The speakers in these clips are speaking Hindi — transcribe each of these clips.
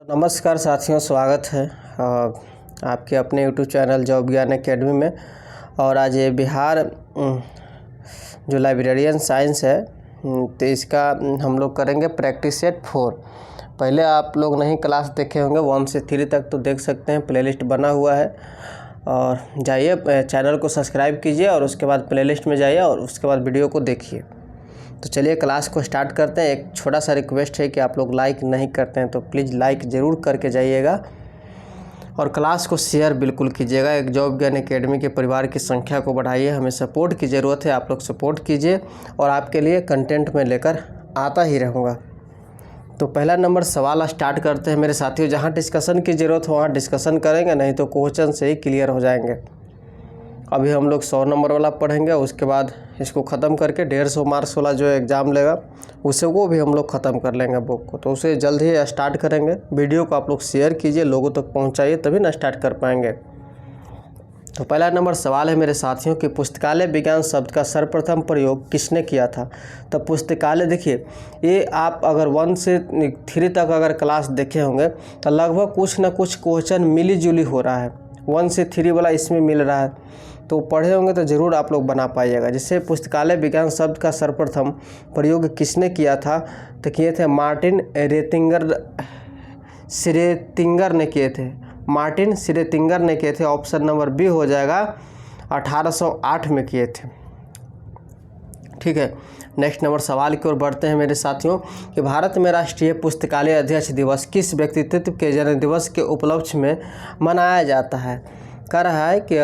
नमस्कार साथियों, स्वागत है आपके अपने यूट्यूब चैनल जॉब ज्ञान एकेडमी में। और आज ये बिहार जो लाइब्रेरियन साइंस है तो इसका हम लोग करेंगे प्रैक्टिस सेट 4। पहले आप लोग नहीं क्लास देखे होंगे 1 से 3 तक, तो देख सकते हैं, प्लेलिस्ट बना हुआ है। और जाइए चैनल को सब्सक्राइब कीजिए और उसके बाद प्लेलिस्ट में जाइए और उसके बाद वीडियो को देखिए। तो चलिए क्लास को स्टार्ट करते हैं। एक छोटा सा रिक्वेस्ट है कि आप लोग लाइक नहीं करते हैं तो प्लीज़ लाइक ज़रूर करके जाइएगा और क्लास को शेयर बिल्कुल कीजिएगा। एक जॉब ज्ञान एकेडमी के परिवार की संख्या को बढ़ाइए। हमें सपोर्ट की ज़रूरत है, आप लोग सपोर्ट कीजिए और आपके लिए कंटेंट में लेकर आता ही रहूँगा। तो पहला नंबर सवाल स्टार्ट करते हैं मेरे साथियों। जहाँ डिस्कशन की ज़रूरत हो वहाँ डिस्कशन करेंगे, नहीं तो क्वेश्चन से ही क्लियर हो जाएंगे। अभी हम लोग 100 नंबर वाला पढ़ेंगे, उसके बाद इसको ख़त्म करके 150 मार्क्स वाला जो एग्ज़ाम लेगा उसे वो भी हम लोग ख़त्म कर लेंगे बुक को। तो उसे जल्द ही स्टार्ट करेंगे। वीडियो को आप लोग शेयर कीजिए, लोगों तक पहुंचाइए, तभी ना स्टार्ट कर पाएंगे। तो पहला नंबर सवाल है मेरे साथियों कि पुस्तकालय विज्ञान शब्द का सर्वप्रथम प्रयोग किसने किया था। तो पुस्तकालय, देखिए, ये आप अगर 1 से 3 तक अगर क्लास देखे होंगे तो लगभग कुछ ना कुछ क्वेश्चन मिली जुली हो रहा है। 1 से 3 वाला इसमें मिल रहा है, तो पढ़े होंगे तो ज़रूर आप लोग बना पाइएगा। जैसे पुस्तकालय विज्ञान शब्द का सर्वप्रथम प्रयोग किसने किया था, तो किए थे मार्टिन श्रेतिंगर ने किए थे। मार्टिन श्रेतिंगर ने किए थे। ऑप्शन नंबर बी हो जाएगा, 1808 में किए थे। ठीक है, नेक्स्ट नंबर सवाल की ओर बढ़ते हैं मेरे साथियों कि भारत में राष्ट्रीय पुस्तकालय अध्यक्ष दिवस किस व्यक्तित्व के जन्म दिवस के उपलक्ष्य में मनाया जाता है। कह रहा है कि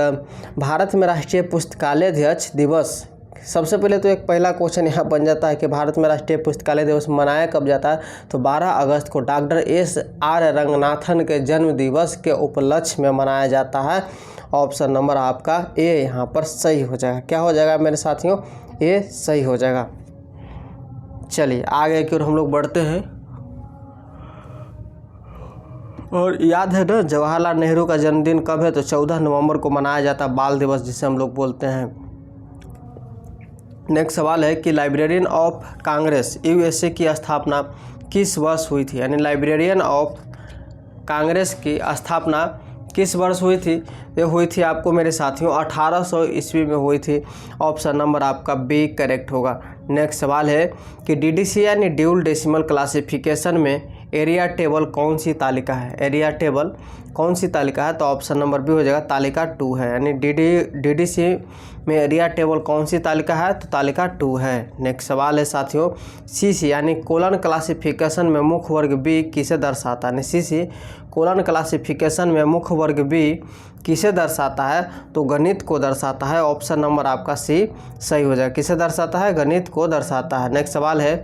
भारत में राष्ट्रीय पुस्तकालय अध्यक्ष दिवस, सबसे पहले तो एक पहला क्वेश्चन यहाँ बन जाता है कि भारत में राष्ट्रीय पुस्तकालय दिवस मनाया कब जाता है। तो 12 अगस्त को डॉक्टर SR रंगनाथन के जन्म दिवस के उपलक्ष्य में मनाया जाता है। ऑप्शन नंबर आपका ए यहाँ पर सही हो जाएगा। क्या हो जाएगा मेरे साथियों, ए सही हो जाएगा। चलिए आगे की ओर हम लोग बढ़ते हैं। और याद है ना, जवाहरलाल नेहरू का जन्मदिन कब है, तो 14 नवंबर को मनाया जाता है, बाल दिवस जिसे हम लोग बोलते हैं। नेक्स्ट सवाल है कि लाइब्रेरियन ऑफ कांग्रेस USA की स्थापना किस वर्ष हुई थी। यानी लाइब्रेरियन ऑफ कांग्रेस की स्थापना किस वर्ष हुई थी। ये हुई थी आपको मेरे साथियों 1800 ईस्वी में हुई थी। ऑप्शन नंबर आपका बी करेक्ट होगा। नेक्स्ट सवाल है कि DDC यानी ड्यूल डेसिमल क्लासिफिकेशन में एरिया टेबल कौन सी तालिका है। एरिया टेबल कौन सी तालिका है, तो ऑप्शन नंबर बी हो जाएगा, तालिका 2 है। यानी DDC में एरिया टेबल कौन सी तालिका है, तो तालिका 2 है। नेक्स्ट सवाल है साथियों, CC यानी कोलन क्लासिफिकेशन में मुख्य वर्ग बी किसे दर्शाता है। CC कोलन क्लासिफिकेशन में मुख्य वर्ग बी किसे दर्शाता है, तो गणित को दर्शाता है। ऑप्शन नंबर आपका सी सही हो जाएगा। किसे दर्शाता है, गणित को दर्शाता है। नेक्स्ट सवाल है,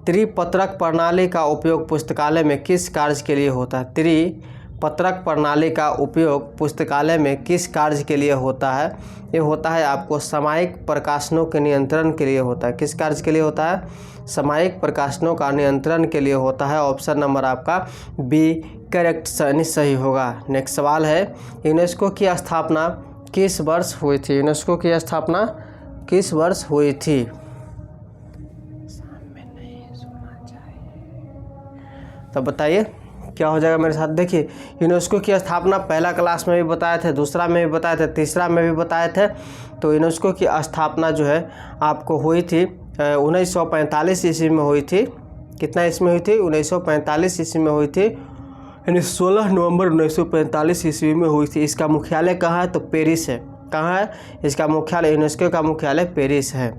त्रिपत्रक प्रणाली का उपयोग पुस्तकालय में किस कार्य के लिए होता है। त्रिपत्रक प्रणाली का उपयोग पुस्तकालय में किस कार्य के लिए होता है। ये होता है आपको सामयिक प्रकाशनों के नियंत्रण के लिए होता है। किस कार्य के लिए होता है, सामयिक प्रकाशनों का नियंत्रण के लिए होता है। ऑप्शन नंबर आपका बी करेक्ट सही होगा। नेक्स्ट सवाल है, यूनेस्को की स्थापना किस वर्ष हुई थी। यूनेस्को की स्थापना किस वर्ष हुई थी। तो बताइए क्या हो जाएगा मेरे साथ। देखिए, यूनेस्को की स्थापना पहला क्लास में भी बताए थे, दूसरा में भी बताए थे, तीसरा में भी बताए थे। तो यूनेस्को की स्थापना जो है आपको हुई थी 1945 ईस्वी में हुई थी। कितना ईस्वी में हुई थी, 1945 ईस्वी में हुई थी। यानी 16 नवंबर 1945 ईस्वी में हुई थी। इसका मुख्यालय कहाँ है, तो पेरिस है। कहाँ है इसका मुख्यालय, यूनेस्को का मुख्यालय पेरिस है,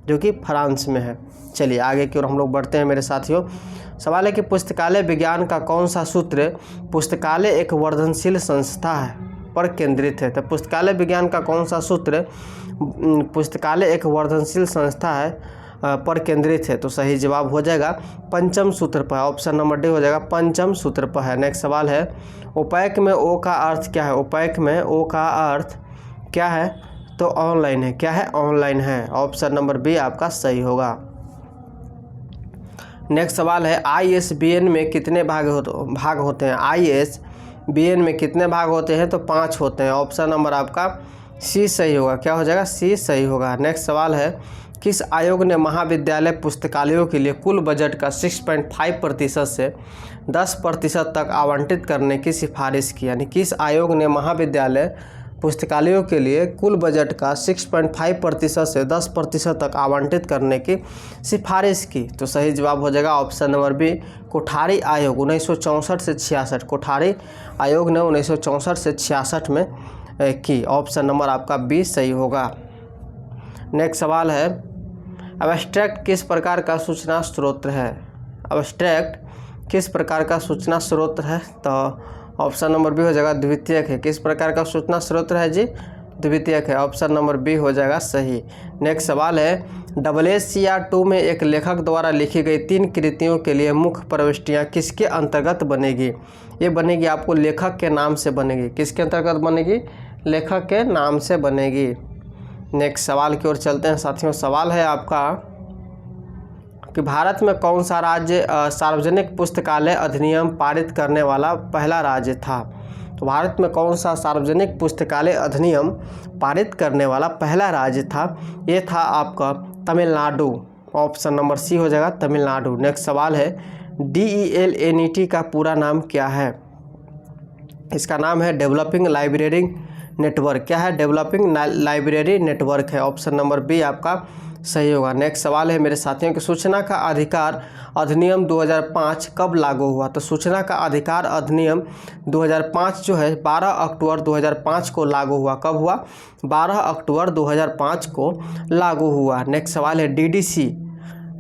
जो कि फ्रांस में है। चलिए आगे की ओर हम लोग बढ़ते हैं मेरे साथियों। सवाल है कि पुस्तकालय विज्ञान का कौन सा सूत्र पुस्तकालय एक वर्धनशील संस्था है पर केंद्रित है। तो पुस्तकालय विज्ञान का कौन सा सूत्र पुस्तकालय एक वर्धनशील संस्था है पर केंद्रित है, तो सही जवाब हो जाएगा पंचम सूत्र पर। ऑप्शन नंबर डी हो जाएगा, पंचम सूत्र पर है। नेक्स्ट सवाल है, उपैक में ओ का अर्थ क्या है। उपैक में ओ का अर्थ क्या है, तो ऑनलाइन है। क्या है, ऑनलाइन है। ऑप्शन नंबर बी आपका सही होगा। नेक्स्ट सवाल है, ISBN में कितने भाग होते हैं। ISBN में कितने भाग होते हैं, तो 5 होते हैं। ऑप्शन नंबर आपका सी सही होगा। क्या हो जाएगा, सी सही होगा। नेक्स्ट सवाल है किस आयोग ने महाविद्यालय पुस्तकालयों के लिए कुल बजट का 6.5% से 10% तक आवंटित करने की सिफारिश की? यानी किस आयोग ने महाविद्यालय पुस्तकालयों के लिए कुल बजट का 6.5% से 10% तक आवंटित करने की सिफारिश की? तो सही जवाब हो जाएगा ऑप्शन नंबर बी, कोठारी आयोग 1964 से 66। कोठारी आयोग ने 1964 से 66 में की। ऑप्शन नंबर आपका बी सही होगा। नेक्स्ट सवाल है, एब्स्ट्रैक्ट किस प्रकार का सूचना स्रोत है? एब्स्ट्रैक्ट किस प्रकार का सूचना स्रोत है? तो ऑप्शन नंबर बी हो जाएगा द्वितीयक है। किस प्रकार का सूचना स्रोत है जी? द्वितीयक है। ऑप्शन नंबर बी हो जाएगा सही। नेक्स्ट सवाल है, AACR2 में एक लेखक द्वारा लिखी गई 3 कृतियों के लिए मुख्य प्रविष्टियाँ किसके अंतर्गत बनेगी? ये बनेगी आपको लेखक के नाम से बनेगी। किसके अंतर्गत बनेगी? लेखक के नाम से बनेगी। नेक्स्ट सवाल की ओर चलते हैं साथियों। सवाल है आपका कि भारत में कौन सा राज्य सार्वजनिक पुस्तकालय अधिनियम पारित करने वाला पहला राज्य था? तो भारत में कौन सा सार्वजनिक पुस्तकालय अधिनियम पारित करने वाला पहला राज्य था? ये था आपका तमिलनाडु। ऑप्शन नंबर सी हो जाएगा तमिलनाडु। नेक्स्ट सवाल है, DELNET का पूरा नाम क्या है? इसका नाम है डेवलपिंग लाइब्रेरी नेटवर्क। क्या है? डेवलपिंग लाइब्रेरी नेटवर्क है। ऑप्शन नंबर बी आपका सही होगा। नेक्स्ट सवाल है मेरे साथियों कि सूचना का अधिकार अधिनियम 2005 कब लागू हुआ? तो सूचना का अधिकार अधिनियम 2005 जो है 12 अक्टूबर 2005 को लागू हुआ। कब हुआ? 12 अक्टूबर 2005 को लागू हुआ। नेक्स्ट सवाल है,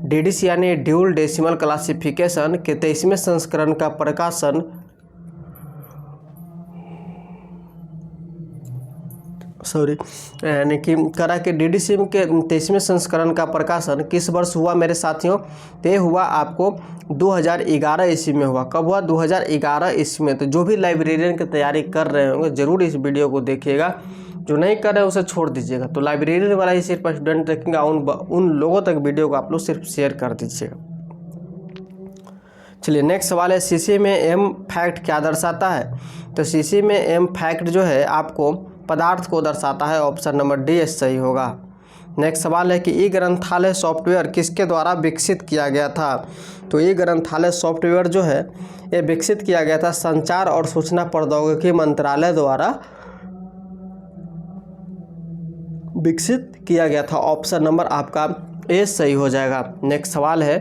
DDC यानी ड्यूल डेसिमल क्लासिफिकेशन के 23वें संस्करण का प्रकाशन यानी कि करा के DDC के 23वें संस्करण का प्रकाशन किस वर्ष हुआ मेरे साथियों? ते हुआ आपको 2011 ईस्वी में हुआ। कब हुआ? 2011 ईस्वी में। तो जो भी लाइब्रेरियन की तैयारी कर रहे होंगे जरूर इस वीडियो को देखिएगा, जो नहीं कर रहे हैं उसे छोड़ दीजिएगा। तो लाइब्रेरियन वाला ही सिर्फ स्टूडेंट देखेंगे, उन लोगों तक वीडियो को आप लोग सिर्फ शेयर कर दीजिएगा। चलिए नेक्स्ट सवाल है, CC में एम फैक्ट क्या दर्शाता है? तो CC में एम फैक्ट जो है आपको पदार्थ को दर्शाता है। ऑप्शन नंबर डी सही होगा। नेक्स्ट सवाल है कि ई ग्रंथालय सॉफ्टवेयर किसके द्वारा विकसित किया गया था? तो ई ग्रंथालय सॉफ्टवेयर जो है ये विकसित किया गया था संचार और सूचना प्रौद्योगिकी मंत्रालय द्वारा विकसित किया गया था। ऑप्शन नंबर आपका ए सही हो जाएगा। नेक्स्ट सवाल है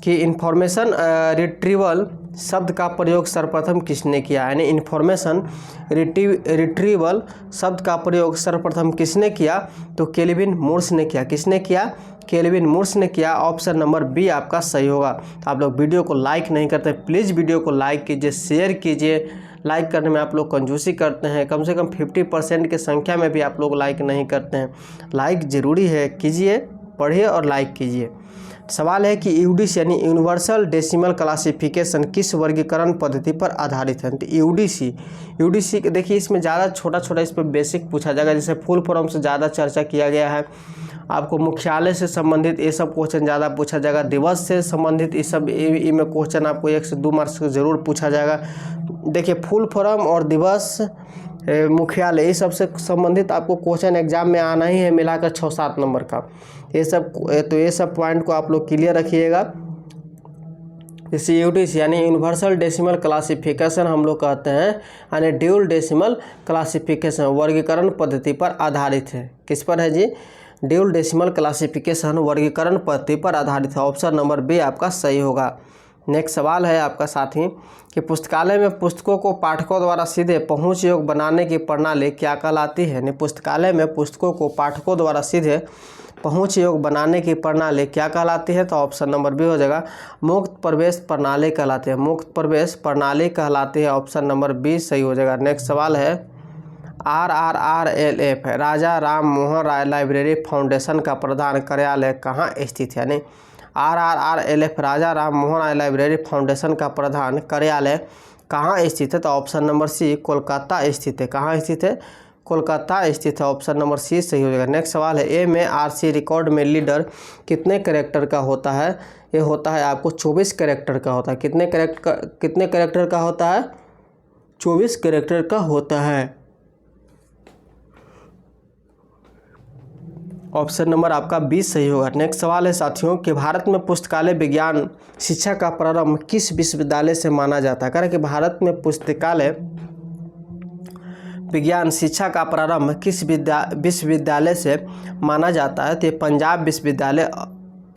कि इन्फॉर्मेशन रिट्रीवल शब्द का प्रयोग सर्वप्रथम किसने किया? यानी इन्फॉर्मेशन रिट्रीवल शब्द का प्रयोग सर्वप्रथम किसने किया? तो केल्विन मुर्स ने किया। किसने किया? केल्विन मुर्स ने किया। ऑप्शन नंबर बी आपका सही होगा। तो आप लोग वीडियो को लाइक नहीं करते, प्लीज़ वीडियो को लाइक कीजिए, शेयर कीजिए। लाइक करने में आप लोग कंजूसी करते हैं, कम से कम 50% की संख्या में भी आप लोग लाइक नहीं करते हैं। लाइक ज़रूरी है, कीजिए, पढ़िए और लाइक कीजिए। सवाल है कि यूडीसी यानी यूनिवर्सल डेसिमल क्लासिफिकेशन किस वर्गीकरण पद्धति पर आधारित है? तो यूडीसी देखिए इसमें ज़्यादा छोटा इस पर बेसिक पूछा जाएगा, जैसे फुल फॉर्म से ज़्यादा चर्चा किया गया है। आपको मुख्यालय से संबंधित ये सब क्वेश्चन ज़्यादा पूछा जाएगा। दिवस से संबंधित ये सब में क्वेश्चन आपको 1 से 2 मार्क्स ज़रूर पूछा जाएगा। देखिए फुल फॉर्म और दिवस, मुख्यालय, ये सबसे संबंधित आपको क्वेश्चन एग्जाम में आना ही है, मिलाकर 6-7 नंबर का। ये सब पॉइंट को आप लोग क्लियर रखिएगा। इसे यूडीसी यानी यूनिवर्सल डेसिमल क्लासिफिकेशन हम लोग कहते हैं, यानी ड्यूल डेसिमल क्लासिफिकेशन वर्गीकरण पद्धति पर आधारित है। किस पर है जी? ड्यूल डेसिमल क्लासिफिकेशन वर्गीकरण पद्धति पर आधारित है। ऑप्शन नंबर बी आपका सही होगा। नेक्स्ट सवाल है आपका साथी कि पुस्तकालय में पुस्तकों को पाठकों द्वारा सीधे पहुंच योग्य बनाने की प्रणाली क्या कहलाती है? यानी पुस्तकालय में पुस्तकों को पाठकों द्वारा सीधे पहुंच योग्य बनाने की प्रणाली क्या कहलाती है? तो ऑप्शन नंबर बी हो जाएगा मुक्त प्रवेश प्रणाली कहलाती है। मुक्त प्रवेश प्रणाली कहलाती है। ऑप्शन नंबर बी सही हो जाएगा। नेक्स्ट सवाल है, RRRLF राजा राम मोहन राय लाइब्रेरी फाउंडेशन का प्रधान कार्यालय कहाँ स्थित है? यानी RRRLF राजा राम मोहन राय लाइब्रेरी फाउंडेशन का प्रधान कार्यालय कहाँ स्थित है? तो ऑप्शन नंबर सी कोलकाता स्थित है। कहाँ स्थित है? कोलकाता स्थित है। ऑप्शन नंबर सी सही हो जाएगा। नेक्स्ट सवाल है, MARC रिकॉर्ड में लीडर कितने कैरेक्टर का होता है? ये होता है आपको 24 कैरेक्टर का होता है। कितने कैरेक्टर का होता है? 24 कैरेक्टर का होता है। ऑप्शन नंबर आपका 20 सही होगा। नेक्स्ट सवाल है साथियों कि भारत में पुस्तकालय विज्ञान शिक्षा का प्रारंभ किस विश्वविद्यालय से माना जाता है। कह रहे कि भारत में पुस्तकालय विज्ञान शिक्षा का प्रारंभ किस विश्वविद्यालय से माना जाता है, तो ये पंजाब विश्वविद्यालय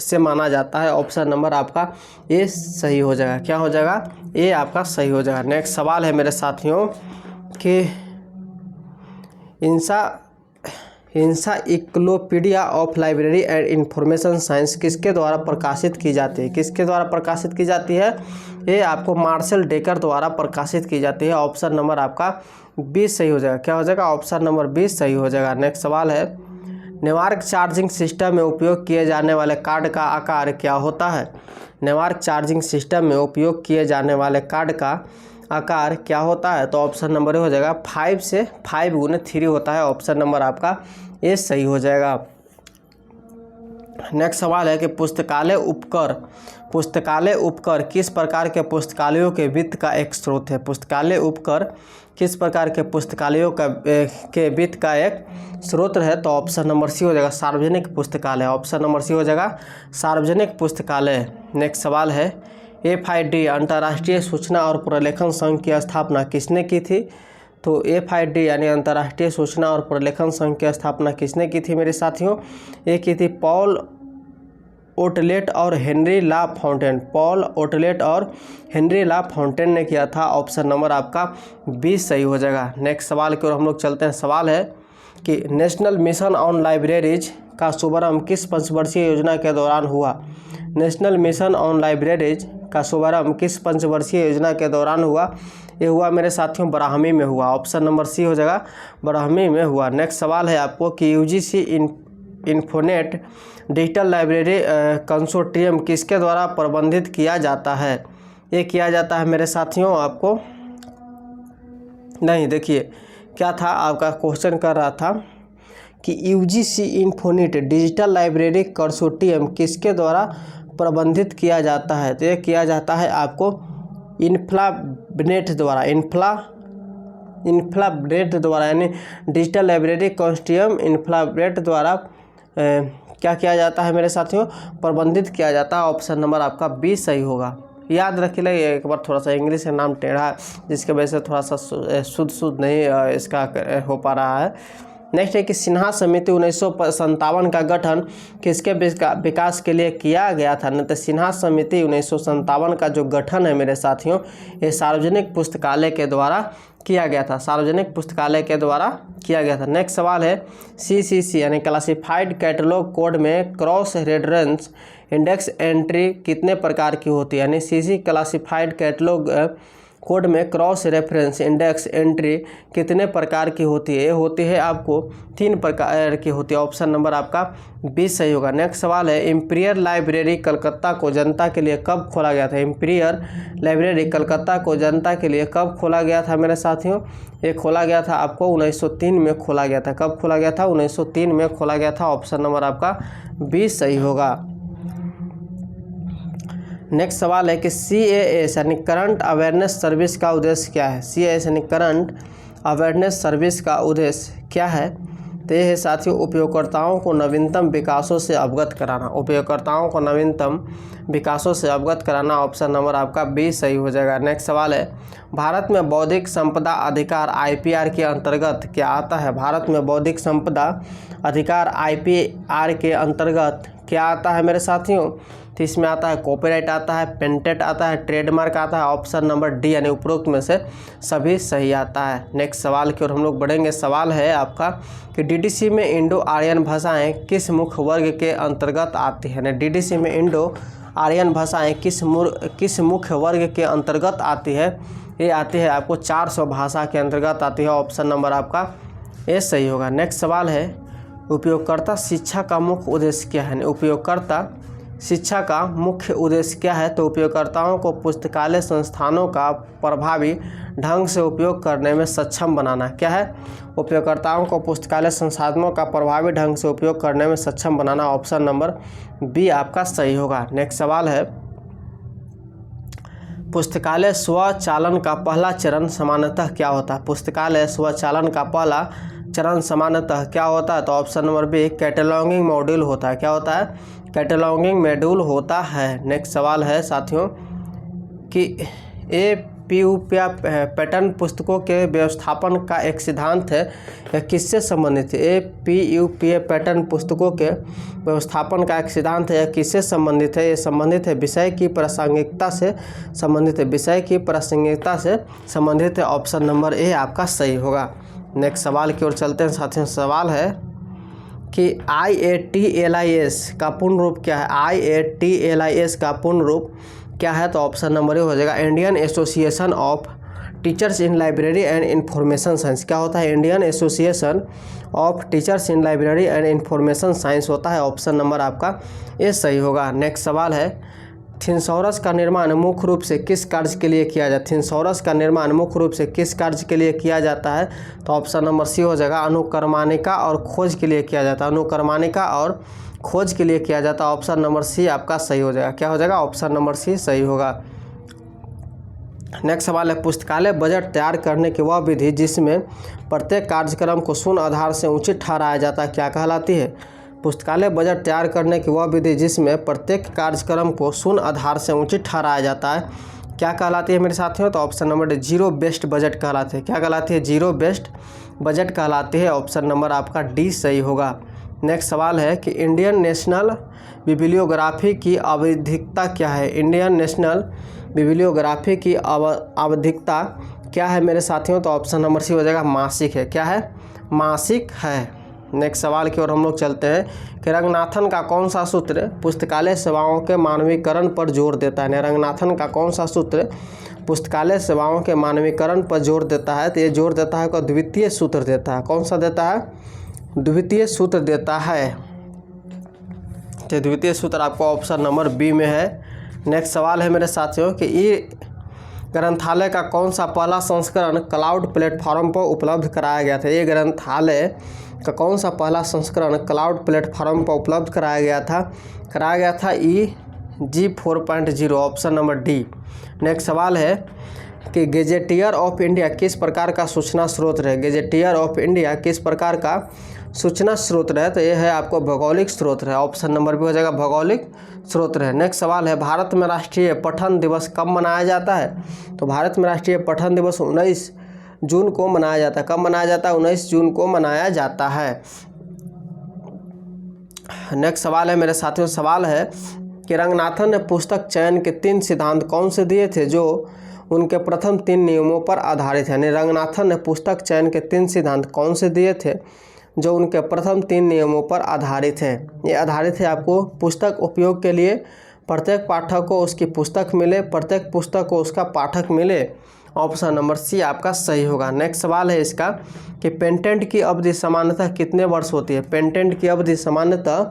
से माना जाता है। ऑप्शन नंबर आपका ए सही हो जाएगा। क्या हो जाएगा? ए आपका सही हो जाएगा। नेक्स्ट सवाल है मेरे साथियों कि encyclopedia of library and information science किसके द्वारा प्रकाशित की जाती है? किसके द्वारा प्रकाशित की जाती है? ये आपको मार्शल डेकर द्वारा प्रकाशित की जाती है। ऑप्शन नंबर आपका 20 सही हो जाएगा। क्या हो जाएगा? ऑप्शन नंबर 20 सही हो जाएगा। नेक्स्ट सवाल है नेटवर्क चार्जिंग सिस्टम में उपयोग किए जाने वाले कार्ड का आकार क्या होता है? नेटवर्क चार्जिंग सिस्टम में उपयोग किए जाने वाले कार्ड का आकार क्या होता है? तो ऑप्शन नंबर हो जाएगा 5 से 5x3 होता है। ऑप्शन नंबर आपका ए सही हो जाएगा। नेक्स्ट सवाल है कि पुस्तकालय उपकर किस प्रकार के पुस्तकालयों के वित्त का एक स्रोत है? पुस्तकालय उपकर किस प्रकार के पुस्तकालयों के वित्त का एक स्रोत है? तो ऑप्शन नंबर सी हो जाएगा सार्वजनिक पुस्तकालय। ऑप्शन नंबर सी हो जाएगा सार्वजनिक पुस्तकालय। नेक्स्ट सवाल है FID अंतर्राष्ट्रीय सूचना और प्रलेखन संघ की स्थापना किसने की थी? तो FID यानी अंतर्राष्ट्रीय सूचना और प्रलेखन संघ की स्थापना किसने की थी मेरे साथियों? ये की थी पॉल ओटलेट और हेनरी ला फाउंटेन। पॉल ओटलेट और हेनरी ला फाउंटेन ने किया था। ऑप्शन नंबर आपका 20 सही हो जाएगा। नेक्स्ट सवाल की ओर हम लोग चलते हैं। सवाल है कि नेशनल मिशन ऑन लाइब्रेरीज का शुभारंभ किस पंचवर्षीय योजना के दौरान हुआ? नेशनल मिशन ऑन लाइब्रेरीज का शुभारंभ किस पंचवर्षीय योजना के दौरान हुआ? ये हुआ मेरे साथियों ब्राह्मी में हुआ। ऑप्शन नंबर सी हो जाएगा ब्राह्मी में हुआ। नेक्स्ट सवाल है आपको कि UGC इन्फोनेट डिजिटल लाइब्रेरी कंसोर्टियम किसके द्वारा प्रबंधित किया जाता है? ये किया जाता है मेरे साथियों आपको नहीं, देखिए क्या था आपका क्वेश्चन कर रहा था कि UGC इन्फोनेट डिजिटल लाइब्रेरी कंसोर्टियम किसके द्वारा प्रबंधित किया जाता है? तो ये किया जाता है आपको इन्फ्लाब्नेट द्वारा। इन्फ्लाब्नेट द्वारा यानी डिजिटल लाइब्रेरी कंसोर्टियम इन्फ्लाब्नेट द्वारा क्या किया जाता है मेरे साथियों? प्रबंधित किया जाता है। ऑप्शन नंबर आपका 20 सही होगा। याद रखिएगा एक बार, थोड़ा सा इंग्लिश का नाम टेढ़ा है जिसकी वजह से थोड़ा सा शुद्ध नहीं इसका हो पा रहा है। नेक्स्ट है कि सिन्हा समिति 1957 का गठन किसके विकास के लिए किया गया था? नहीं तो सिन्हा समिति 1957 का जो गठन है मेरे साथियों ये सार्वजनिक पुस्तकालय के द्वारा किया गया था। सार्वजनिक पुस्तकालय के द्वारा किया गया था। नेक्स्ट सवाल है CCC यानी क्लासिफाइड कैटलॉग कोड में क्रॉस रेफरेंस इंडेक्स एंट्री कितने प्रकार की होती है? यानी CC क्लासिफाइड कैटलॉग कोड में क्रॉस रेफरेंस इंडेक्स एंट्री कितने प्रकार की होती है? ये होती है आपको 3 प्रकार की होती है। ऑप्शन नंबर आपका 20 सही होगा। नेक्स्ट सवाल है इंपीरियल लाइब्रेरी कलकत्ता को जनता के लिए कब खोला गया था? इंपीरियल लाइब्रेरी कलकत्ता को जनता के लिए कब खोला गया था मेरे साथियों? ये खोला गया था आपको 1903 में खोला गया था। कब खोला गया था? 1903 में खोला गया था। ऑप्शन नंबर आपका 20 सही होगा। नेक्स्ट सवाल है कि CAS यानी करंट अवेयरनेस सर्विस का उद्देश्य क्या है? CAS यानी करंट अवेयरनेस सर्विस का उद्देश्य क्या है? तो ये है साथियों उपयोगकर्ताओं को नवीनतम विकासों से अवगत कराना। उपयोगकर्ताओं को नवीनतम विकासों से अवगत कराना। ऑप्शन नंबर आपका 20 सही हो जाएगा। नेक्स्ट सवाल है भारत में बौद्धिक संपदा अधिकार IPR के अंतर्गत क्या आता है? भारत में बौद्धिक संपदा अधिकार IPR के अंतर्गत क्या आता है मेरे साथियों? तो इसमें आता है कॉपीराइट आता है, पेटेंट आता है, ट्रेडमार्क आता है। ऑप्शन नंबर डी यानी उपरोक्त में से सभी सही आता है। नेक्स्ट सवाल की ओर हम लोग बढ़ेंगे। सवाल है आपका कि DDC में इंडो आर्यन भाषाएं किस मुख्य वर्ग के अंतर्गत आती हैं? DDC में इंडो आर्यन भाषाएं किस मुख्य वर्ग के अंतर्गत आती है? ये आती है आपको 400 भाषा के अंतर्गत आती है। ऑप्शन नंबर आपका ए सही होगा। नेक्स्ट सवाल है उपयोगकर्ता शिक्षा का मुख्य उद्देश्य क्या है? उपयोगकर्ता शिक्षा का मुख्य उद्देश्य क्या है? तो उपयोगकर्ताओं को पुस्तकालय संस्थानों का प्रभावी ढंग से उपयोग करने में सक्षम बनाना। क्या है? उपयोगकर्ताओं को पुस्तकालय संसाधनों का प्रभावी ढंग से उपयोग करने में सक्षम बनाना। ऑप्शन नंबर बी आपका सही होगा। नेक्स्ट सवाल है पुस्तकालय स्वचालन का पहला चरण सामान्यतः क्या होता है? पुस्तकालय स्वचालन का पहला चरण सामान्यतः क्या होता है? तो option number B cataloguing module होता है। क्या होता है? कैटलॉगिंग मॉड्यूल होता है। नेक्स्ट सवाल है साथियों कि एपीयूपीए पैटर्न पुस्तकों के व्यवस्थापन का एक सिद्धांत है, यह किससे संबंधित है? एपीयूपीए पैटर्न पुस्तकों के व्यवस्थापन का एक सिद्धांत है, यह किससे संबंधित है? ये संबंधित है विषय की प्रासंगिकता से संबंधित है, विषय की प्रासंगिकता से संबंधित है। ऑप्शन नंबर ए आपका सही होगा। नेक्स्ट सवाल की ओर चलते हैं साथियों। सवाल है कि IATLIS का पूर्ण रूप क्या है? IATLIS का पूर्ण रूप क्या है? तो ऑप्शन नंबर ए हो जाएगा Indian association of teachers in library and information science. क्या होता है? Indian association of teachers in library and information science होता है। ऑप्शन नंबर आपका ए सही होगा। नेक्स्ट सवाल है थिसॉरस का निर्माण मुख्य रूप से किस कार्य के लिए किया जाता है? थिसॉरस का निर्माण मुख्य रूप से किस कार्य के लिए किया जाता है? तो ऑप्शन नंबर सी हो जाएगा अनुक्रमणिका और खोज के लिए किया जाता है। अनुक्रमणिका और खोज के लिए किया जाता है। ऑप्शन नंबर सी आपका सही हो जाएगा। क्या हो जाएगा? ऑप्शन नंबर सी सही होगा। नेक्स्ट सवाल है पुस्तकालय बजट तैयार करने की वह विधि जिसमें प्रत्येक कार्यक्रम को शून्य आधार से उचित ठहराया जाता है क्या कहलाती है? पुस्तकालय बजट तैयार करने की वह विधि जिसमें प्रत्येक कार्यक्रम को शून्य आधार से उचित ठहराया जाता है क्या कहलाती है मेरे साथियों? तो option number D zero based budget कहलाती है। क्या कहलाती है? जीरो बेस्ड बजट कहलाती है। ऑप्शन नंबर आपका डी सही होगा। नेक्स्ट सवाल है कि इंडियन नेशनल बिब्लियोग्राफी की आवधिकता क्या है? इंडियन नेशनल बिब्लियोग्राफी की आवधिकता क्या है मेरे साथियों? तो ऑप्शन नंबर सी हो जाएगा मासिक है। क्या है? मासिक है। नेक्स्ट सवाल की ओर हम लोग चलते हैं कि रंगनाथन का कौन सा सूत्र पुस्तकालय सेवाओं के मानवीकरण पर जोर देता है? रंगनाथन का कौन सा सूत्र पुस्तकालय सेवाओं के मानवीकरण पर जोर देता है? तो ये जोर देता है को द्वितीय सूत्र देता है। कौन सा देता है? द्वितीय सूत्र देता है। तो द्वितीय सूत्र आपको ऑप्शन नंबर बी में है। नेक्स्ट सवाल है मेरे साथियों कि ई ग्रंथालय का कौन सा पहला संस्करण क्लाउड प्लेटफॉर्म पर उपलब्ध कराया गया था? ये ग्रंथालय का कौन सा पहला संस्करण क्लाउड प्लेटफॉर्म पर उपलब्ध कराया गया था EG 4.0। Option number D. Next सवाल है कि गेजेटियर ऑफ इंडिया किस प्रकार का सूचना स्रोत है? गेजेटियर ऑफ इंडिया किस प्रकार का सूचना स्रोत है? तो ये है आपको भौगोलिक स्रोत है। ऑप्शन नंबर बी हो जाएगा भौगोलिक स्रोत है। नेक्स्ट सवाल है भारत में राष्ट्रीय पठन दिवस कब मनाया जाता है? तो भारत में राष्ट्रीय पठन दिवस 19 जून को मनाया जाता है। कब मनाया जाता है? 19 जून को मनाया जाता है। नेक्स्ट सवाल है मेरे साथियों। सवाल है कि रंगनाथन ने पुस्तक चयन के 3 सिद्धांत कौन से दिए थे जो उनके प्रथम 3 नियमों पर आधारित है? रंगनाथन ने पुस्तक चयन के 3 सिद्धांत कौन से दिए थे जो उनके प्रथम 3 नियमों पर आधारित है? ये आधारित है आपको पुस्तक उपयोग के लिए प्रत्येक पाठक को उसकी पुस्तक मिले, प्रत्येक पुस्तक को उसका पाठक मिले। ऑप्शन नंबर सी आपका सही होगा। नेक्स्ट सवाल है इसका कि पेटेंट की अवधि सामान्यतः कितने वर्ष होती है? पेटेंट की अवधि सामान्यतः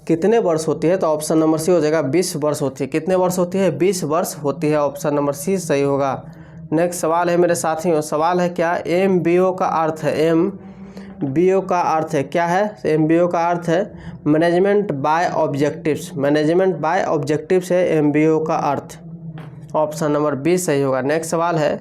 कितने वर्ष होती है? तो ऑप्शन नंबर सी हो जाएगा 20 वर्ष होती है। कितने वर्ष होती है? 20 वर्ष होती है। ऑप्शन नंबर सी सही होगा। नेक्स्ट सवाल है मेरे साथियों। सवाल है क्या MBO का अर्थ है? MBO का अर्थ है क्या है? MBO का अर्थ है management by objectives. Management by objectives है MBO का अर्थ। ऑप्शन नंबर बी सही होगा। नेक्स्ट सवाल है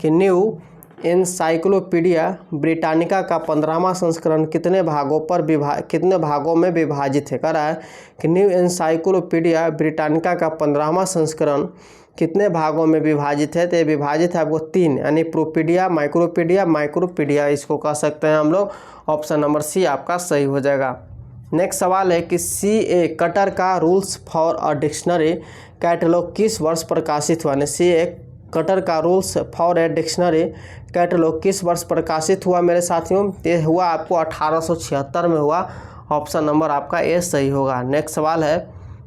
कि न्यू एनसाइक्लोपीडिया ब्रिटानिका का 15वां संस्करण कितने भागों में विभाजित है? कह रहा है कि न्यू एनसाइक्लोपीडिया ब्रिटानिका का 15वां संस्करण कितने भागों में विभाजित है? तो ये विभाजित है आपको 3 यानी प्रोपीडिया, माइक्रोपीडिया इसको कह सकते हैं हम लोग। ऑप्शन नंबर सी आपका सही हो जाएगा। नेक्स्ट सवाल है कि CA कटर का rules for a dictionary catalogue किस वर्ष प्रकाशित हुआ? CA कटर का rules for a dictionary catalogue किस वर्ष प्रकाशित हुआ मेरे साथियों? ये हुआ आपको 1876 में हुआ। ऑप्शन नंबर आपका ए सही होगा। नेक्स्ट सवाल है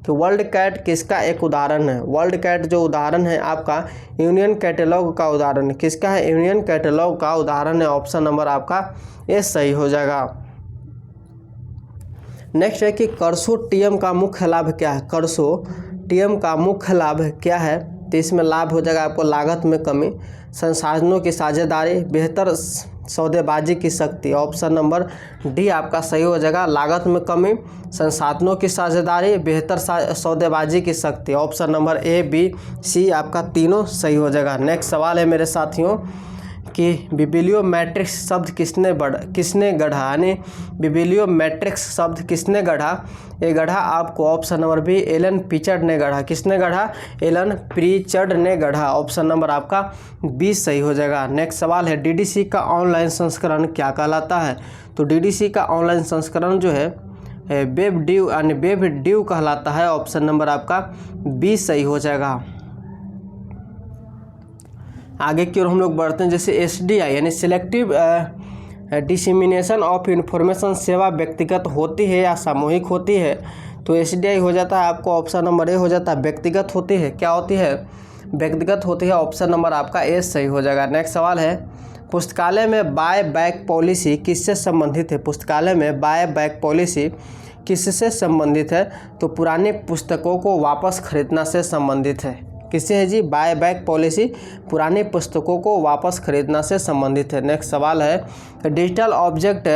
कि वर्ल्ड कैट किसका एक उदाहरण है? वर्ल्ड कैट जो उदाहरण है आपका यूनियन कैटलॉग का उदाहरण है। किसका है? यूनियन कैटलॉग का उदाहरण है। ऑप्शन नंबर आपका ए सही हो जाएगा। नेक्स्ट है कि कंसोर्टियम का मुख्य लाभ क्या है? कंसोर्टियम का मुख्य लाभ क्या है? तो इसमें लाभ हो जाएगा आपको लागत में कमी, संसाधनों की साझेदारी, बेहतर सौदेबाजी की शक्ति। ऑप्शन नंबर डी आपका सही हो जाएगा। लागत में कमी, संसाधनों की साझेदारी, बेहतर सौदेबाजी की शक्ति। ऑप्शन नंबर ए, बी, सी आपका तीनों सही हो जाएगा। नेक्स्ट सवाल है मेरे साथियों कि बिब्लियोमेट्रिक्स शब्द किसने गढ़ा, यानी बिब्लियोमेट्रिक्स शब्द किसने गढ़ा? ये गढ़ा आपको ऑप्शन नंबर बी एलन प्रीचर्ड ने गढ़ा। किसने गढ़ा? एलन प्रीचर्ड ने गढ़ा। ऑप्शन नंबर आपका बी सही हो जाएगा। नेक्स्ट सवाल है, डीडीसी का ऑनलाइन संस्करण क्या कहलाता है? तो डीडीसी का ऑनलाइन संस्करण जो है वेब ड्यू यानी वेब ड्यू कहलाता है। ऑप्शन नंबर आपका बी सही हो जाएगा। आगे की ओर हम लोग बढ़ते हैं। जैसे एसडीआई यानी सिलेक्टिव डिसेमिनेशन ऑफ इंफॉर्मेशन सेवा व्यक्तिगत होती है या सामूहिक होती है? तो एसडीआई हो जाता है आपको ऑप्शन नंबर ए हो जाता है, व्यक्तिगत होती है। क्या होती है? व्यक्तिगत होती है। ऑप्शन नंबर आपका ए सही हो जाएगा। नेक्स्ट सवाल है, पुस्तकालय में बाय बैक पॉलिसी किससे संबंधित है? पुस्तकालय में बाय बैक पॉलिसी किससे संबंधित है? तो पुरानी पुस्तकों को वापस खरीदना से संबंधित है। किससे है जी? बाय बैक पॉलिसी पुरानी पुस्तकों को वापस खरीदना से संबंधित है। नेक्स्ट सवाल है, डिजिटल ऑब्जेक्ट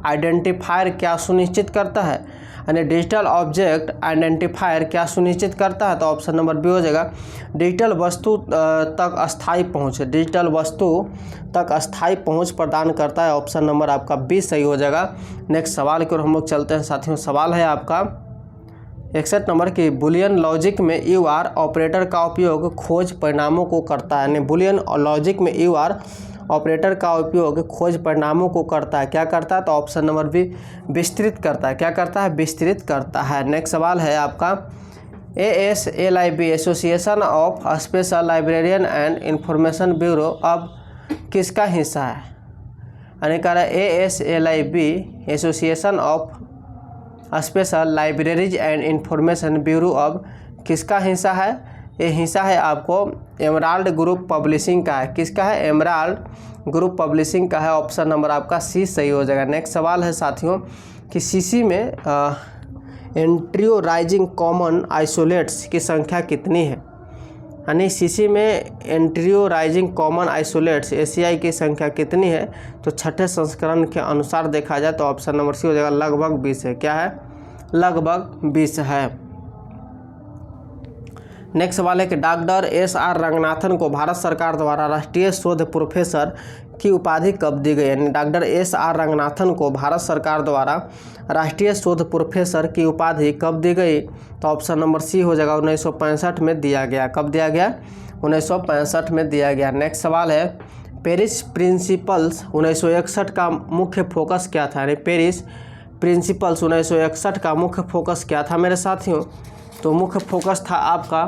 आइडेंटिफायर क्या सुनिश्चित करता है? यानी डिजिटल ऑब्जेक्ट आइडेंटिफायर क्या सुनिश्चित करता है? तो ऑप्शन नंबर बी हो जाएगा, डिजिटल वस्तु तक अस्थायी पहुँच। डिजिटल वस्तु तक अस्थायी पहुँच प्रदान करता है। ऑप्शन नंबर आपका बी सही हो जाएगा। नेक्स्ट सवाल की ओर हम लोग चलते हैं साथियों। सवाल है आपका 61 नंबर की, बुलियन लॉजिक में यूआर ऑपरेटर का उपयोग खोज परिणामों को करता है। यानी बुलियन लॉजिक में यूआर ऑपरेटर का उपयोग खोज परिणामों को करता है। क्या करता है? तो ऑप्शन नंबर बी विस्तृत करता है। क्या करता है? विस्तृत करता है। नेक्स्ट सवाल है आपका, ASLIB association of special librarian and information bureau अब किसका हिस्सा है? यानी कह रहा है ASLIB association of special libraries and information bureau अब किसका हिस्सा है? ये हिस्सा है आपको एमराल्ड ग्रुप पब्लिशिंग का है। किसका है? एमराल्ड ग्रुप पब्लिशिंग का है। ऑप्शन नंबर आपका सी सही हो जाएगा। नेक्स्ट सवाल है साथियों कि सीसी में एंट्रियोराइजिंग कॉमन आइसोलेट्स की संख्या कितनी है? यानी सीसी में एंट्रियोराइजिंग कॉमन आइसोलेट्स ACI की संख्या कितनी है? तो छठे संस्करण के अनुसार देखा जाए तो ऑप्शन नंबर सी हो जाएगा, लगभग 20 है। क्या है? लगभग 20 है। नेक्स्ट सवाल है कि डॉक्टर SR रंगनाथन को भारत सरकार द्वारा राष्ट्रीय शोध प्रोफेसर की उपाधि कब दी गई? यानी डॉक्टर SR रंगनाथन को भारत सरकार द्वारा राष्ट्रीय शोध प्रोफेसर की उपाधि कब दी गई? तो ऑप्शन नंबर सी हो जाएगा, 1965 में दिया गया। कब दिया गया? 1965 में दिया गया। नेक्स्ट सवाल है, पेरिस प्रिंसिपल्स 1961 का मुख्य फोकस क्या था? यानी पेरिस प्रिंसिपल्स 1961 का मुख्य फोकस क्या था मेरे साथियों? तो मुख्य फोकस था आपका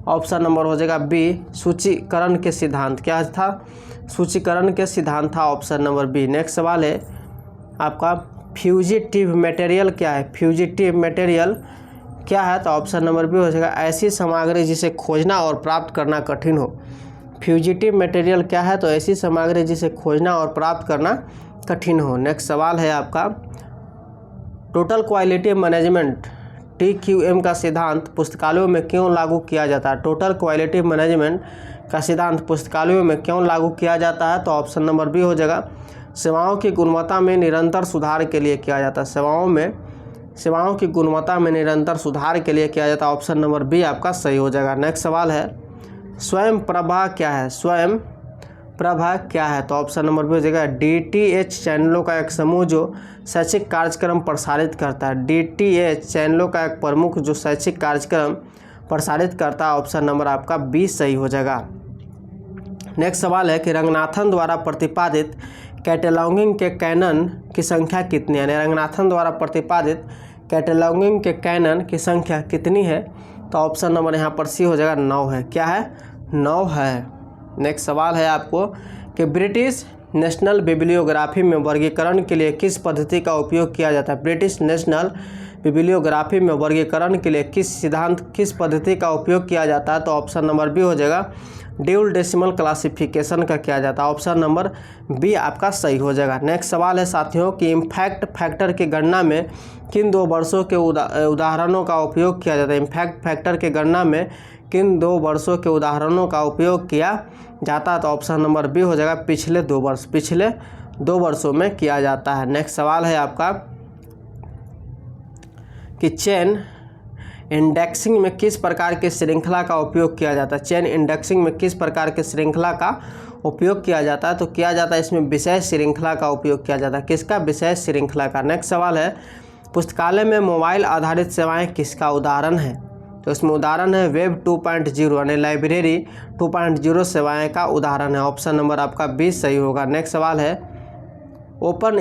ऑप्शन नंबर हो जाएगा बी, सूचीकरण के सिद्धांत। क्या था? सूचीकरण के सिद्धांत था। Option number B. नेक्स्ट सवाल है आपका, फ्यूजिटिव मटेरियल क्या है? फ्यूजिटिव मटेरियल क्या है? तो ऑप्शन नंबर बी हो जाएगा, ऐसी सामग्री जिसे खोजना और प्राप्त करना कठिन हो। फ्यूजिटिव मटेरियल क्या है? तो ऐसी सामग्री जिसे खोजना और प्राप्त करना कठिन हो। नेक्स्ट सवाल है आपका, टोटल क्वालिटी मैनेजमेंट TQM का सिद्धांत पुस्तकालयों में क्यों लागू किया जाता है? टोटल क्वालिटी मैनेजमेंट का सिद्धांत पुस्तकालयों में क्यों लागू किया जाता है? तो ऑप्शन नंबर बी हो जाएगा, सेवाओं की गुणवत्ता में निरंतर सुधार के लिए किया जाता है। सेवाओं की गुणवत्ता में निरंतर सुधार के लिए किया जाता है। ऑप्शन नंबर बी आपका सही हो जाएगा। नेक्स्ट सवाल है, स्वयं प्रभा क्या है? स्वयं प्रभा क्या है? तो ऑप्शन नंबर बी हो जाएगा, DTH चैनलों का एक समूह जो शैक्षिक कार्यक्रम प्रसारित करता है। DTH चैनलों का एक प्रमुख जो शैक्षिक कार्यक्रम प्रसारित करता है। ऑप्शन नंबर आपका बी सही हो जाएगा। नेक्स्ट सवाल है कि रंगनाथन द्वारा प्रतिपादित कैटलॉगिंग के कैनन की संख्या कितनी है? यानी रंगनाथन द्वारा प्रतिपादित कैटलॉगिंग के कैनन की संख्या कितनी है? तो ऑप्शन नंबर यहाँ पर सी हो जाएगा, 9 है। क्या है? 9 है। नेक्स्ट सवाल है आपको कि ब्रिटिश नेशनल बिब्लियोग्राफी में वर्गीकरण के लिए किस पद्धति का उपयोग किया जाता है? ब्रिटिश नेशनल बिब्लियोग्राफी में वर्गीकरण के लिए किस पद्धति का उपयोग किया जाता है? तो ऑप्शन नंबर बी हो जाएगा, ड्यूल डेसिमल क्लासिफिकेशन का किया जाता है। ऑप्शन नंबर बी आपका सही हो जाएगा। नेक्स्ट सवाल है साथियों कि इम्पैक्ट फैक्टर की गणना में किन 2 वर्षों के उदाहरणों का उपयोग किया जाता है? इम्पैक्ट फैक्टर की गणना में किन 2 वर्षों के उदाहरणों का उपयोग किया जाता है? तो ऑप्शन नंबर बी हो जाएगा, पिछले 2 वर्ष। पिछले 2 वर्षों में किया जाता है। नेक्स्ट सवाल है आपका कि चेन इंडेक्सिंग में किस प्रकार की श्रृंखला का उपयोग किया जाता है? चेन इंडेक्सिंग में किस प्रकार की श्रृंखला का उपयोग किया जाता है, तो किया जाता है इसमें विषय श्रृंखला का उपयोग किया जाता है। किसका? विषय श्रृंखला का। नेक्स्ट सवाल है, पुस्तकालय में मोबाइल आधारित सेवाएं किसका उदाहरण है? तो इसमें उदाहरण है वेब 2.0 यानी लाइब्रेरी 2.0 सेवाएं का उदाहरण है। ऑप्शन नंबर आपका 20 सही होगा। नेक्स्ट सवाल है, ओपन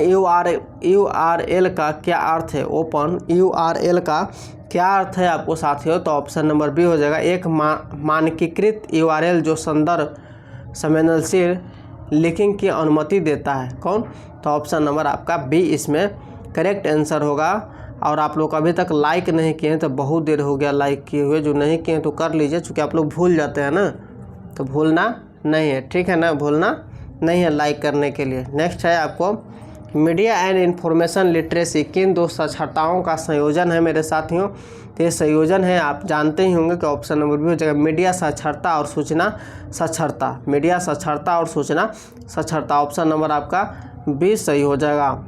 URL का क्या अर्थ है? ओपन URL का क्या अर्थ है आपको साथियों? तो ऑप्शन नंबर बी हो जाएगा, एक मानकीकृत URL जो संदर्भ संवेदनशील लिंकिंग की अनुमति देता है। कौन? तो ऑप्शन नंबर आपका बी इसमें करेक्ट आंसर होगा। और आप लोग अभी तक लाइक नहीं किए हैं तो बहुत देर हो गया लाइक किए हुए, जो नहीं किए तो कर लीजिए, चूँकि आप लोग भूल जाते हैं ना, तो भूलना नहीं है, ठीक है ना, भूलना नहीं है लाइक करने के लिए। नेक्स्ट है आपको, मीडिया एंड इंफॉर्मेशन लिटरेसी किन दो साक्षरताओं का संयोजन है मेरे साथियों? तो ये संयोजन है, आप जानते ही होंगे कि ऑप्शन नंबर बी हो जाएगा, मीडिया साक्षरता और सूचना साक्षरता। मीडिया साक्षरता और सूचना साक्षरता, ऑप्शन नंबर आपका बी सही हो जाएगा।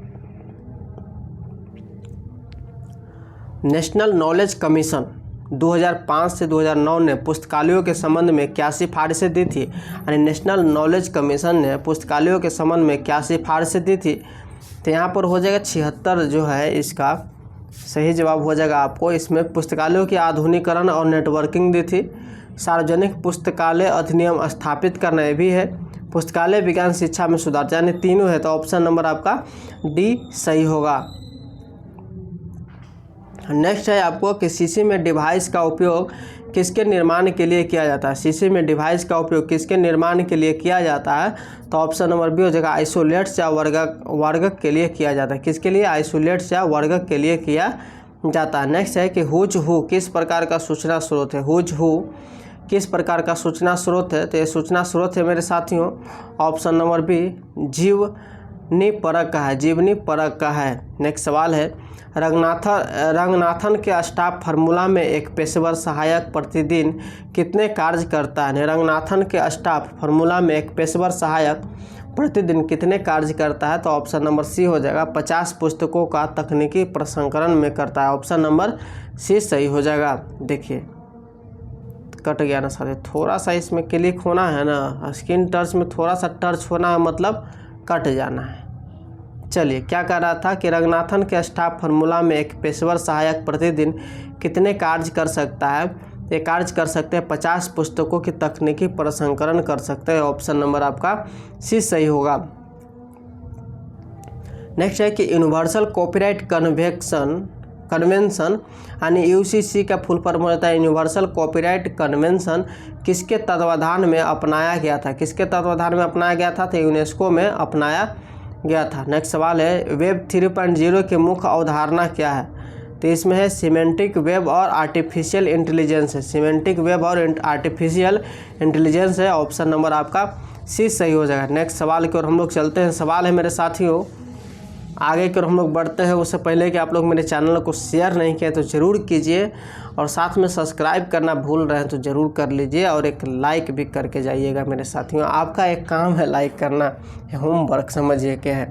नेशनल नॉलेज कमीशन 2005 से 2009 ने पुस्तकालयों के संबंध में क्या सिफारिशें दी थी? यानी नेशनल नॉलेज कमीशन ने पुस्तकालयों के संबंध में क्या सिफारिशें दी थी? तो यहाँ पर हो जाएगा 76 जो है इसका सही जवाब हो जाएगा आपको। इसमें पुस्तकालयों की आधुनिकीकरण और नेटवर्किंग दी थी, सार्वजनिक पुस्तकालय अधिनियम स्थापित करना भी है, पुस्तकालय विज्ञान शिक्षा में सुधार, यानी तीनों है। तो ऑप्शन नंबर आपका डी सही होगा। नेक्स्ट है आपको कि शीशे में डिवाइस का उपयोग किसके निर्माण के लिए किया जाता है? शीशे में डिवाइस का उपयोग किसके निर्माण के लिए किया जाता है? तो ऑप्शन नंबर बी हो जाएगा, आइसोलेट्स या वर्गक के लिए किया जाता है। किसके लिए? आइसोलेट्स या वर्गक के लिए किया जाता है। नेक्स्ट है कि हुज हु किस प्रकार का सूचना स्रोत है? हुज हु किस प्रकार का सूचना स्रोत है? तो ये सूचना स्रोत है मेरे साथियों, ऑप्शन नंबर बी जीवनी परक का है, जीवनी परक का है। नेक्स्ट सवाल है, रंगनाथन के स्टाफ फार्मूला में एक पेशेवर सहायक प्रतिदिन कितने कार्य करता है? रंगनाथन के स्टाफ फार्मूला में एक पेशेवर सहायक प्रतिदिन कितने कार्य करता है? तो ऑप्शन नंबर सी हो जाएगा, 50 पुस्तकों का तकनीकी प्रसंस्करण में करता है। ऑप्शन नंबर सी सही हो जाएगा। देखिए कट गया ना सारे, थोड़ा सा इसमें क्लिक होना है ना, स्क्रीन टच में थोड़ा सा टच होना है, मतलब कट जाना है। चलिए क्या कह रहा था कि रंगनाथन के स्टाफ फार्मूला में एक पेशेवर सहायक प्रतिदिन कितने कार्य कर सकता है? ये कार्य कर सकते हैं 50 पुस्तकों की तकनीकी प्रसंस्करण कर सकते हैं। ऑप्शन नंबर आपका सी सही होगा। नेक्स्ट है कि यूनिवर्सल कॉपीराइट कन्वेंशन यानी यूसीसी का फुल फॉर्म होता है यूनिवर्सल कॉपीराइट कन्वेंशन किसके तत्वाधान में अपनाया गया था? किसके तत्वाधान में अपनाया गया था? तो यूनेस्को में अपनाया गया था। नेक्स्ट सवाल है, वेब 3.0 की मुख्य अवधारणा क्या है? तो इसमें है सिमेंटिक वेब और आर्टिफिशियल इंटेलिजेंस है। सिमेंटिक वेब और आर्टिफिशियल इंटेलिजेंस है। ऑप्शन नंबर आपका सी सही हो जाएगा। नेक्स्ट सवाल की ओर हम लोग चलते हैं। सवाल है मेरे साथियों, आगे की ओर हम लोग बढ़ते हैं उससे पहले कि आप लोग मेरे चैनल को शेयर नहीं किए तो ज़रूर कीजिए, और साथ में सब्सक्राइब करना भूल रहे हैं तो ज़रूर कर लीजिए, और एक लाइक भी करके जाइएगा मेरे साथियों। आपका एक काम है लाइक करना, होमवर्क समझिए क्या है।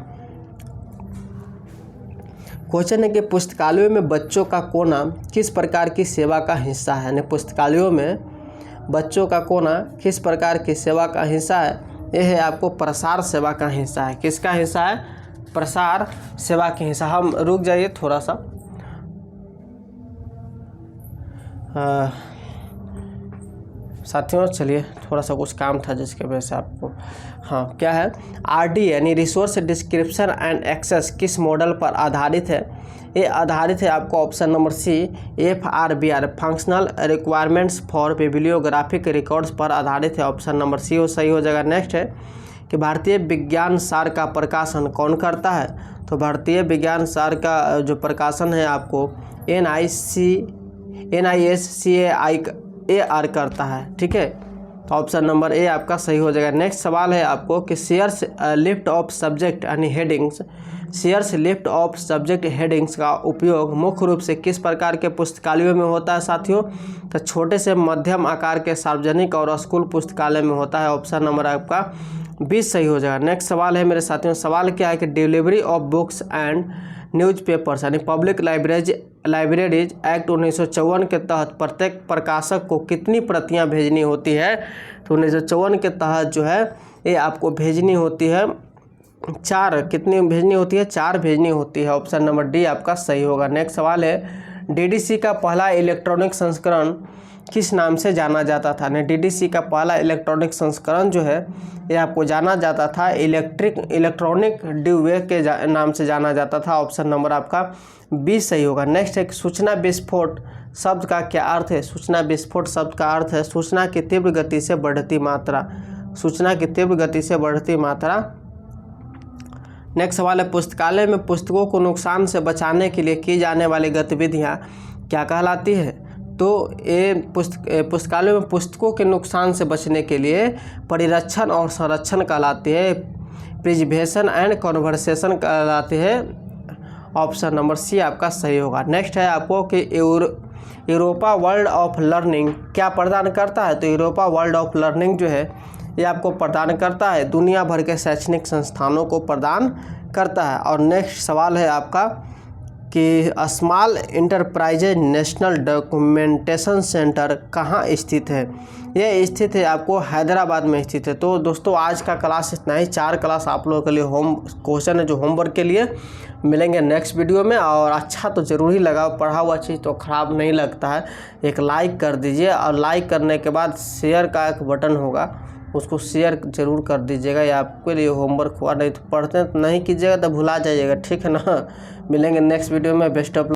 क्वेश्चन है कि पुस्तकालयों में बच्चों का कोना किस प्रकार की सेवा का हिस्सा है? यानी पुस्तकालयों में बच्चों का कोना किस प्रकार की सेवा का हिस्सा है? यह है आपको प्रसार सेवा का हिस्सा है। किसका हिस्सा है? प्रसार सेवा के हिस्सा। हम रुक जाइए थोड़ा सा, साथियों चलिए थोड़ा सा कुछ काम था जिसके वजह से आपको, हाँ क्या है, आरडी यानी रिसोर्स डिस्क्रिप्शन एंड एक्सेस किस मॉडल पर आधारित है? ये आधारित है आपको option number C FRBR functional requirements for bibliographic records पर आधारित है। ऑप्शन नंबर सी हो सही हो जाएगा। नेक्स्ट है कि भारतीय विज्ञान सार का प्रकाशन कौन करता है? तो भारतीय विज्ञान सार का जो प्रकाशन है आपको NISCAR करता है, ठीक है। तो ऑप्शन नंबर ए आपका सही हो जाएगा। नेक्स्ट सवाल है आपको कि शेयर्स लिफ्ट ऑफ सब्जेक्ट यानी headings, shares lift off subject headings का उपयोग मुख्य रूप से किस प्रकार के पुस्तकालयों में होता है साथियों? तो छोटे से मध्यम आकार के सार्वजनिक और स्कूल पुस्तकालय में होता है। ऑप्शन नंबर आपका 20 सही हो जाएगा। नेक्स्ट सवाल है मेरे साथियों, सवाल क्या है कि delivery of books and newspapers यानी पब्लिक लाइब्रेरीज एक्ट 1954 के तहत प्रत्येक प्रकाशक को कितनी प्रतियां भेजनी होती है? तो 1954 के तहत जो है ये आपको भेजनी होती है 4। कितनी भेजनी होती है? 4 भेजनी होती है। ऑप्शन नंबर डी आपका सही होगा। नेक्स्ट सवाल है, डीडीसी का पहला इलेक्ट्रॉनिक संस्करण किस नाम से जाना जाता था? डीडीसी का पहला इलेक्ट्रॉनिक संस्करण जो है ये आपको जाना जाता था इलेक्ट्रॉनिक ड्यूवे के नाम से जाना जाता था। ऑप्शन नंबर आपका बी सही होगा। नेक्स्ट है, सूचना विस्फोट शब्द का क्या अर्थ है? सूचना विस्फोट शब्द का अर्थ है सूचना की तीव्र गति से बढ़ती मात्रा। सूचना की तीव्र गति से बढ़ती मात्रा। नेक्स्ट सवाल है, पुस्तकालय में पुस्तकों को नुकसान से बचाने के लिए की जाने वाली गतिविधियाँ क्या कहलाती है? तो ये पुस्तकालय में पुस्तकों के नुकसान से बचने के लिए परिरक्षण और संरक्षण कहलाती है। प्रिजर्वेशन एंड कन्वर्सेशन कहलाती है। ऑप्शन नंबर सी आपका सही होगा। नेक्स्ट है आपको कि यूरोपा वर्ल्ड ऑफ लर्निंग क्या प्रदान करता है? तो यूरोपा वर्ल्ड ऑफ लर्निंग जो है ये आपको प्रदान करता है दुनिया भर के शैक्षणिक संस्थानों को प्रदान करता है। और नेक्स्ट सवाल है आपका कि small enterprises national documentation centre कहाँ स्थित है? ये स्थित है आपको हैदराबाद में स्थित है। तो दोस्तों आज का क्लास इतना ही। 4 क्लास आप लोगों के लिए होम क्वेश्चन है जो होमवर्क के लिए मिलेंगे नेक्स्ट वीडियो में। और अच्छा तो ज़रूर ही लगा, पढ़ा हुआ चीज़ तो ख़राब नहीं लगता है। एक लाइक कर दीजिए और लाइक करने के बाद शेयर का एक बटन होगा उसको शेयर ज़रूर कर दीजिएगा। ये आपके लिए होमवर्क हुआ, नहीं तो पढ़ते नहीं कीजिएगा तो भुला जाइएगा, ठीक है ना। मिलेंगे नेक्स्ट वीडियो में। Best of